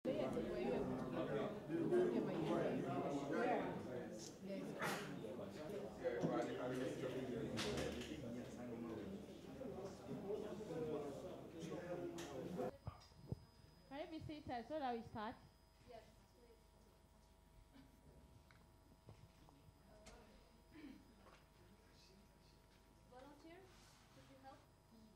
Can you be seated so that we start? Volunteer, could you help? Please.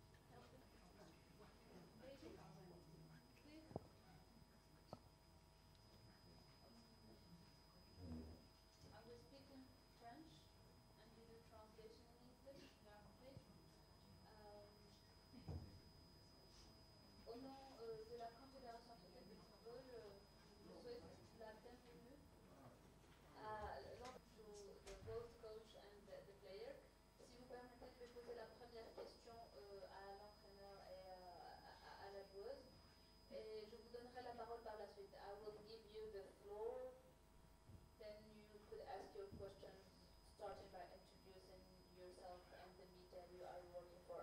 I will speak in French and you do translation in English. Please. Au nom de la Confédération africaine de football, je souhaite la bienvenue à l'entrée de both coach and the player. Si vous permettez, je vais poser la première question à l'entraîneur et à la joueuse. Et je vous donnerai la parole par la suite. I will give you the floor. Then you could ask your questions, starting by introducing yourself and the media you are working for.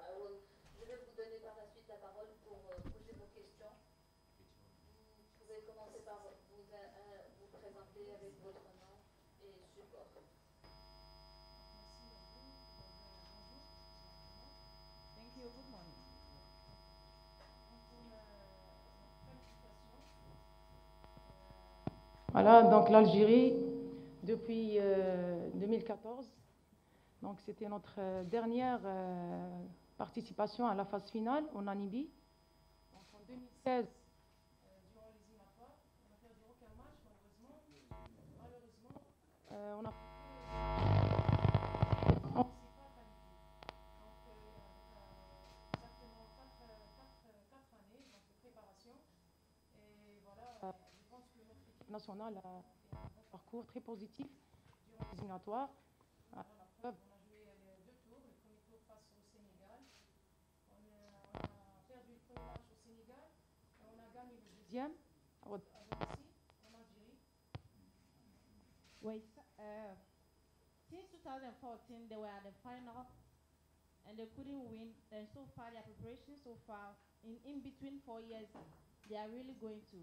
Je vais vous donner par la suite la parole pour poser vos questions. Vous pouvez commencer par vous présenter avec votre nom et support. Thank you. Good morning. Voilà, donc l'Algérie, depuis 2014, donc c'était notre dernière participation à la phase finale en Namibie. Donc en 2016, durant les éliminatoires, on n'a perdu aucun match, malheureusement. On a on ne s'est pas qualifié. Donc exactement 4 années donc, de préparation. Et voilà, je pense que notre équipe nationale a fait un bon parcours très positif durant les éliminatoires. Alors, la preuve, on a joué les 2 tours. Le premier tour face au Sénégal. On a perdu le premier match au Sénégal et on a gagné le deuxième à domicile en Algérie. Wait, since 2014, they were at the final and they couldn't win. And so far, their preparation so far, in between 4 years, they are really going to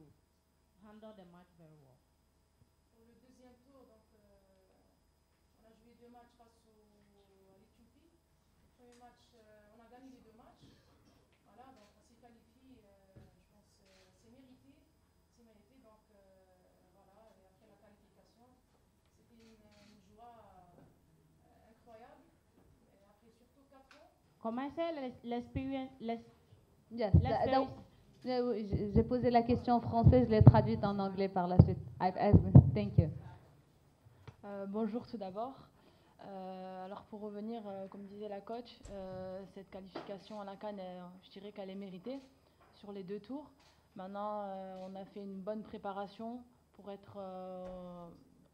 handle the match very well. Pour le deuxième tour, donc, on a joué 2 matchs face à l'Éthiopie. Le premier match, on a gagné les 2 matchs. Voilà, donc on s'est qualifié, je pense, c'est mérité. C'est mérité, donc voilà, et après la qualification, c'était une joie incroyable. Et après surtout 4 ans. Comment c'est l'expérience? Yes, j'ai posé la question en français, je l'ai traduite en anglais par la suite. Thank you. Bonjour tout d'abord. Alors pour revenir, comme disait la coach, cette qualification à la CAN, je dirais qu'elle est méritée sur les 2 tours. Maintenant, on a fait une bonne préparation pour être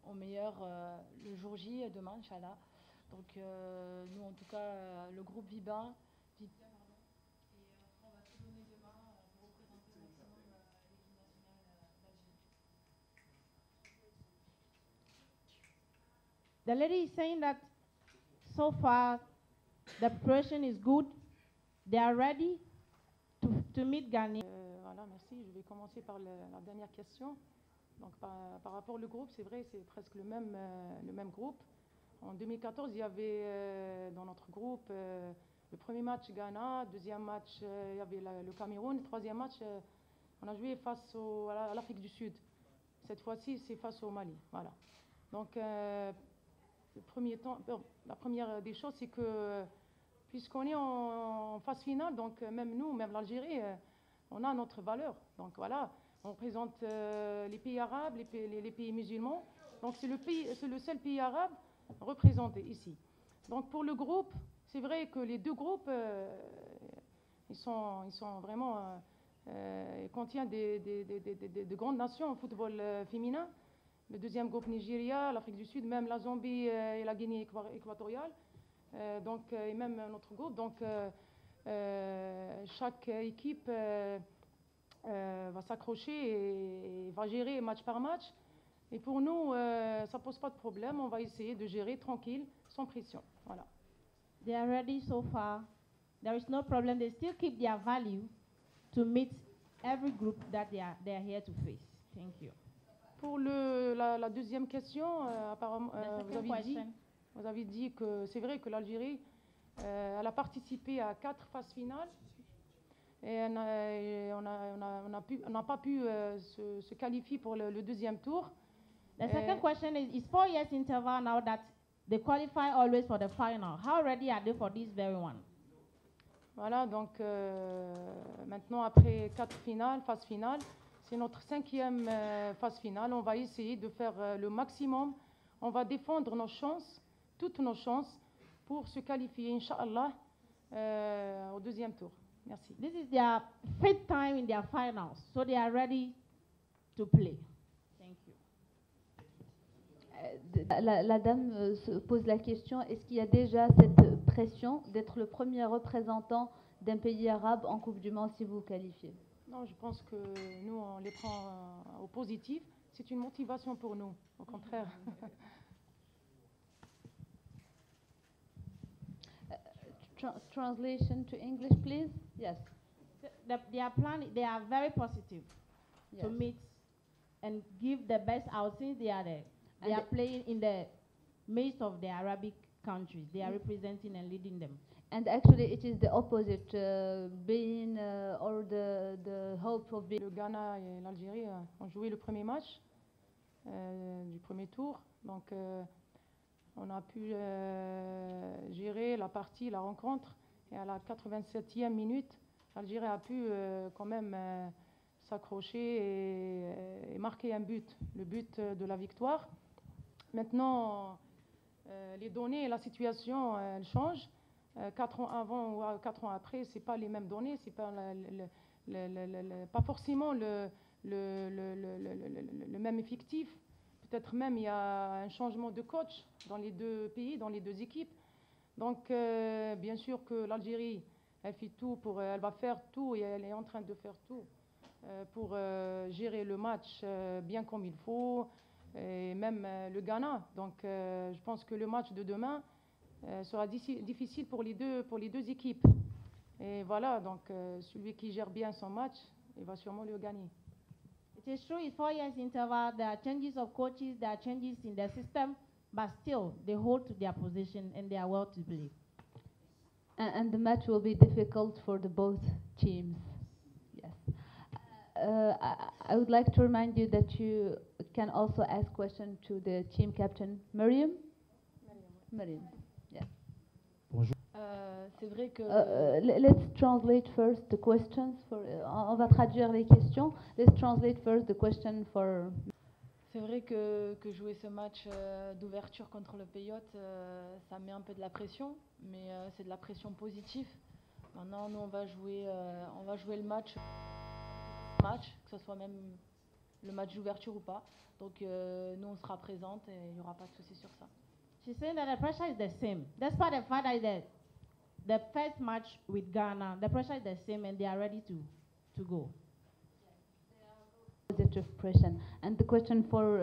au meilleur le jour J demain, Inch'Allah. Donc nous, en tout cas, le groupe vit bien. Et on va tout donner demain pour représenter au maximum l'équipe nationale d'Algérie. The lady is saying that so far the preparation is good. They are ready to meet Ghana. Voilà, merci. Je vais commencer par la dernière question. Donc, par rapport au groupe, c'est vrai, c'est presque le même groupe. En 2014, il y avait dans notre groupe le premier match Ghana, deuxième match, il y avait le Cameroun, troisième match, on a joué face à l'Afrique du Sud. Cette fois-ci, c'est face au Mali. Voilà. Donc, la première des choses, c'est que puisqu'on est en phase finale, donc même nous, même l'Algérie, on a notre valeur. Donc voilà, on représente les pays arabes, les pays musulmans. Donc c'est le seul pays arabe représenté ici. Donc pour le groupe, c'est vrai que les 2 groupes, ils sont vraiment, ils contiennent de grandes nations en football féminin. Le deuxième groupe, Nigeria, l'Afrique du Sud, même la Zambie et la Guinée équatoriale. Et même notre groupe. Donc, chaque équipe va s'accrocher et va gérer match par match. Et pour nous, ça ne pose pas de problème. On va essayer de gérer tranquille, sans pression. Voilà. They are ready so far. There is no problem. They still keep their value to meet every group that they are here to face. Thank you. Pour la deuxième question, apparemment, The second question. vous avez dit que c'est vrai que l'Algérie, elle a participé à 4 phases finales et on n'a pas pu se qualifier pour le deuxième tour. The second question is 4 years interval now that they qualify always for the final. How ready are they for this very one? Voilà, donc maintenant après 4 phases finales, c'est notre 5e phase finale. On va essayer de faire le maximum. On va défendre nos chances, toutes nos chances, pour se qualifier, Inch'Allah, au deuxième tour. Merci. This is their 5th time in their finals, so they are ready to play. Thank you. La dame se pose la question, est-ce qu'il y a déjà cette pression d'être le premier représentant d'un pays arabe en Coupe du Monde si vous vous qualifiez? Non, je pense que nous, on les prend au positif. C'est une motivation pour nous, au contraire. Translation to English, please. Yes. Their plan, they are very positive to Yes. meet and give the best out since they are there. They And are playing in the midst of the Arabic countries. They are representing and leading them. And actually, it is the opposite, being or the hope of being. Le Ghana et l'Algérie ont joué le premier match du premier tour. Donc, on a pu gérer la partie, la rencontre. Et à la 87e minute, l'Algérie a pu quand même s'accrocher et marquer un but, le but de la victoire. Maintenant, les données et la situation, elles changent. 4 ans avant ou 4 ans après, ce n'est pas les mêmes données, ce n'est pas, pas forcément le même effectif. Peut-être même il y a un changement de coach dans les deux pays, dans les deux équipes. Donc, bien sûr que l'Algérie, elle fait tout elle va faire tout et elle est en train de faire tout pour gérer le match bien comme il faut, et même le Ghana. Donc, je pense que le match de demain sera difficile pour les deux équipes. Et voilà, donc celui qui gère bien son match, il va sûrement le gagner. It is true, it's 4 years interval. There are changes of coaches, there are changes in the system, but still they hold to their position and they are well to play. And the match will be difficult for the both teams. Yes. I would like to remind you that you can also ask questions to the team captain, Mariam. Mariam. Yes. C'est vrai que Let's translate first the questions. On va traduire les questions. Let's translate first the question for. c'est vrai que jouer ce match d'ouverture contre le Pays Hôte, ça met un peu de la pression, mais c'est de la pression positive. Maintenant, nous, on va jouer le match, que ce soit même le match d'ouverture ou pas. Donc, nous, on sera présente et il n'y aura pas de souci sur ça. She's saying that the pressure is the same. Despite the fact that the first match with Ghana, the pressure is the same and they are ready to go. Positive pressure. And the question for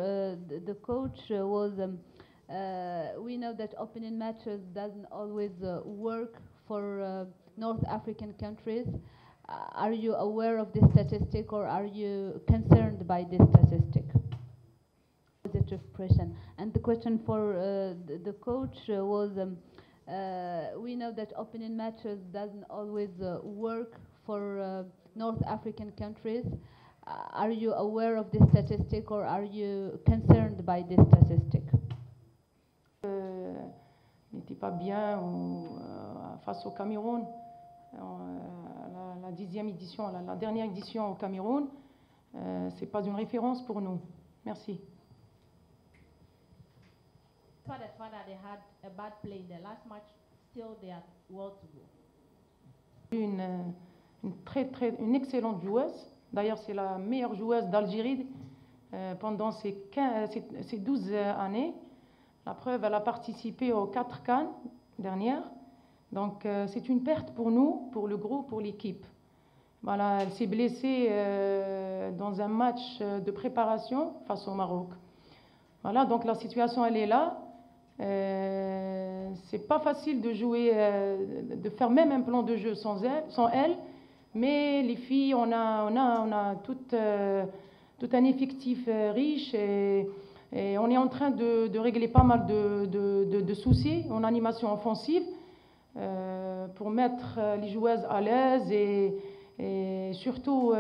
the coach was, we know that opening matches doesn't always work for North African countries. Are you aware of this statistic or are you concerned by this statistic? Positive pressure. And the question for the coach was, we know that opening matches doesn't always work for North African countries. Are you aware of this statistic or are you concerned by this statistic? N'était pas bien face au Cameroun. La 10e édition, la dernière édition au Cameroun, c'est pas une référence pour nous. Merci. Despite the fact that they had a bad play in the last match, still they are well to go. Une excellente joueuse. D'ailleurs, c'est la meilleure joueuse d'Algérie pendant ces 12 années. La preuve, elle a participé aux 4 CAN dernières. Donc, c'est une perte pour nous, pour le groupe, pour l'équipe. Voilà, elle s'est blessée dans un match de préparation face au Maroc. Voilà, donc la situation, elle est là. C'est pas facile de jouer, de faire même un plan de jeu sans elle. Mais les filles, on a tout un effectif riche et on est en train de régler pas mal de soucis en animation offensive pour mettre les joueuses à l'aise et surtout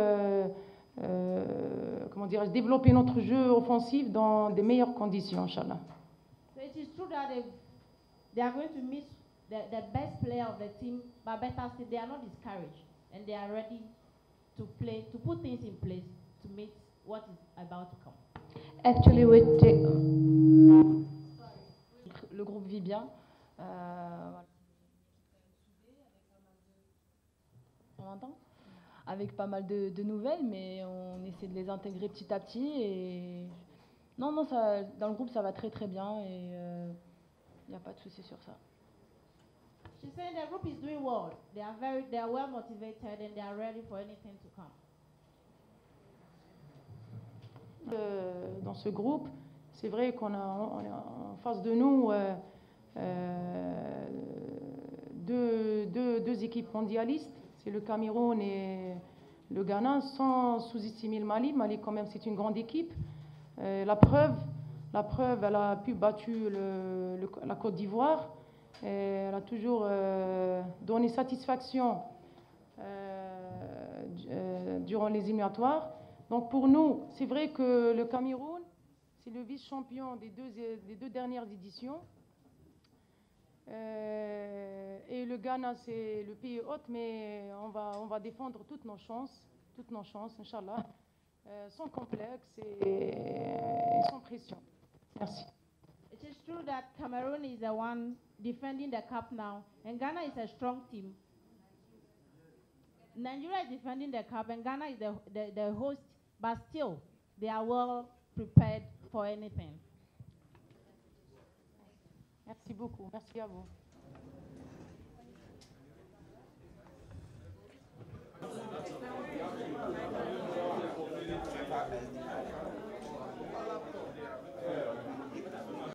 comment dirais-je, développer notre jeu offensif dans des meilleures conditions, Inch'Allah. So it is true that they are going to miss the best player of the team, but better still, they are not discouraged and they are ready to play, to put things in place to meet what is about to come. Actually, Le groupe vit bien. Voilà. On m'entend ? Avec pas mal de nouvelles, mais on essaie de les intégrer petit à petit. Et non, ça, dans le groupe, ça va très très bien et il n'y a pas de souci sur ça. She's saying the group is doing well. They are well motivated and they are ready for anything to come. Dans ce groupe, c'est vrai qu'on on a en face de nous deux équipes mondialistes, c'est le Cameroun et le Ghana, sans sous-estimer le Mali. Mali, quand même, c'est une grande équipe. La preuve, elle a pu battre la Côte d'Ivoire. Elle a toujours donné satisfaction durant les éliminatoires. Donc pour nous, c'est vrai que le Cameroun, c'est le vice-champion des deux dernières éditions. Et le Ghana, c'est le pays hôte, mais on va défendre toutes nos chances, Inch'Allah, sans complexe et sans pression. Merci. It is true that Cameroon is the one defending the cup now, and Ghana is a strong team. Nigeria is defending the cup, and Ghana is the host, but still, they are well prepared for anything. Merci beaucoup. Merci à vous. Merci.